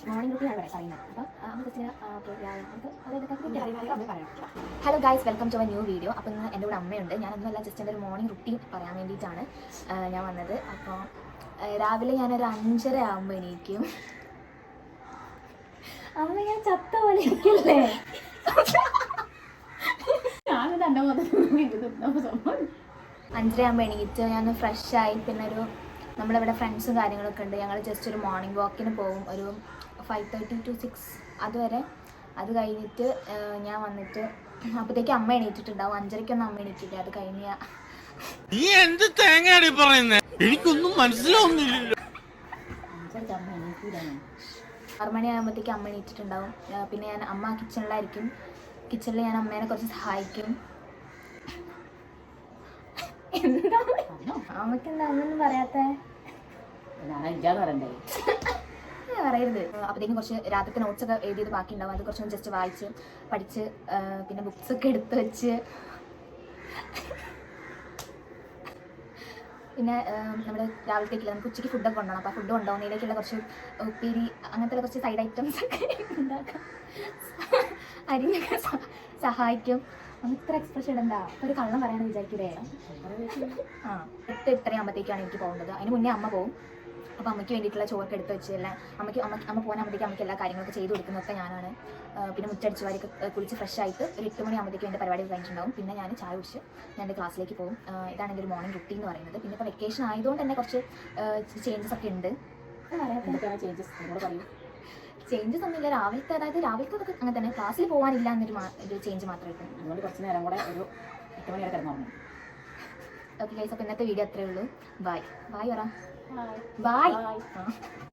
Morning റൂട്ടീനാണ് പറയുന്നത്. Hello guys, welcome to a new video. അപ്പോൾ ഇന്ന് എൻ്റെ കൂടെ അമ്മയുണ്ട്. ഞാനൊന്നുമല്ല, ജസ്റ്റ് എൻ്റെ ഒരു മോർണിംഗ് റുട്ടീൻ പറയാൻ വേണ്ടിയിട്ടാണ് ഞാൻ വന്നത്. അപ്പോൾ രാവിലെ ഞാനൊരു 5:30 ആകുമ്പോൾ എണീക്കും. അമ്മ ഞാൻ ചത്ത പോലെ ഇരിക്കില്ലേ? 5:30 ആകുമ്പോൾ എണീറ്റ് ഞാൻ ഫ്രഷായി, പിന്നെ ഒരു നമ്മളിവിടെ ഫ്രണ്ട്സും കാര്യങ്ങളൊക്കെ ഉണ്ട്. ഞങ്ങൾ ജസ്റ്റ് ഒരു മോർണിംഗ് വാക്കിന് പോകും, ഒരു 5:30 to 6 അതുവരെ. അത് കഴിഞ്ഞിട്ട് ഞാൻ വന്നിട്ട് അപ്പോഴത്തേക്ക് അമ്മ എണീറ്റിട്ടുണ്ടാവും. 5:30ക്കൊന്നും അമ്മ എണീറ്റില്ല. അത് കഴിഞ്ഞ എനിക്കൊന്നും മനസ്സിലാവുന്നില്ല. 6 മണിയാകുമ്പോഴത്തേക്ക് അമ്മ എണീറ്റിട്ടുണ്ടാവും. പിന്നെ ഞാൻ അമ്മ കിച്ചണിലായിരിക്കും. കിച്ചണിൽ ഞാൻ അമ്മേനെ കുറച്ച് സഹായിക്കും. എന്താ അമ്മയ്ക്ക് എന്താ ഒന്നും പറയാത്തേ? പറയരുത്. അപ്പോഴത്തേക്കും കുറച്ച് രാത്രിത്തെ നോട്ട്സൊക്കെ എഴുതിയത് ബാക്കി ഉണ്ടാവും. അത് കുറച്ചൊന്ന് ജസ്റ്റ് വായിച്ച് പഠിച്ച് പിന്നെ ബുക്സൊക്കെ എടുത്ത് വെച്ച് പിന്നെ നമ്മുടെ രാവിലത്തേക്കില്ല, നമുക്ക് ഉച്ചയ്ക്ക് ഫുഡൊക്കെ കൊണ്ടുപോകണം. അപ്പോൾ ഫുഡ് കൊണ്ടുപോകുന്നതിലേക്കുള്ള കുറച്ച് ഉപ്പേരി അങ്ങനത്തെ കുറച്ച് സൈഡ് ഐറ്റംസ് ഒക്കെ ഉണ്ടാക്കാം. അരിഞ്ഞൊക്കെ സഹായിക്കും. ഇത്ര എക്സ്പ്രഷൻ ഇടണ്ട, ഒരു കള്ളം പറയാമെന്ന് വിചാരിക്കില്ലേ? 8:30 ആകുമ്പോഴത്തേക്കാണ് എനിക്ക് പോകേണ്ടത്. അതിന് മുന്നേ അമ്മ പോകും. അപ്പോൾ അമ്മയ്ക്ക് വേണ്ടിയിട്ടുള്ള ചോറൊക്കെ എടുത്ത് വെച്ചല്ല അമ്മ പോകാനാകുമ്പോഴത്തേക്ക് അമ്മയ്ക്ക് എല്ലാ കാര്യങ്ങളൊക്കെ ചെയ്ത് കൊടുക്കുന്നതൊക്കെ ഞാനാണ്. പിന്നെ മുറ്റടിച്ച് വാരിയൊക്കെ കുളിച്ച് ഫ്രഷ് ആയിട്ട് ഒരു 8 മണിയാകുമ്പോഴത്തേക്കും എൻ്റെ പരിപാടി കഴിഞ്ഞിട്ടുണ്ടാവും. പിന്നെ ഞാൻ ചായ കുടിച്ച് ഞാൻ എൻ്റെ ക്ലാസ്സിലേക്ക് പോകും. ഇതാണ് എൻ്റെ ഒരു മോർണിംഗ് റുട്ടീൻ എന്ന് പറയുന്നത്. പിന്നെ ഇപ്പോൾ വെക്കേഷൻ ആയതുകൊണ്ട് തന്നെ കുറച്ച് ചേഞ്ചസ് ഒക്കെ ഉണ്ട്. ചേഞ്ചസ് ഒന്നുമില്ല. രാവിലത്തെ രാവിലത്തെ അതൊക്കെ അങ്ങനെ തന്നെ. ക്ലാസ്സിൽ പോകാനില്ല എന്നൊരു ചേഞ്ച് മാത്രമേ ഉള്ളൂ. കുറച്ച് നേരം കൂടെ ഒരു 8 മണി വരെ കിടന്നു. ഓക്കെ ഗൈസ്, അപ്പോൾ ഇന്നത്തെ വീഡിയോ അത്രയേ ഉള്ളൂ. ബൈ ബൈ പറ. ബൈ.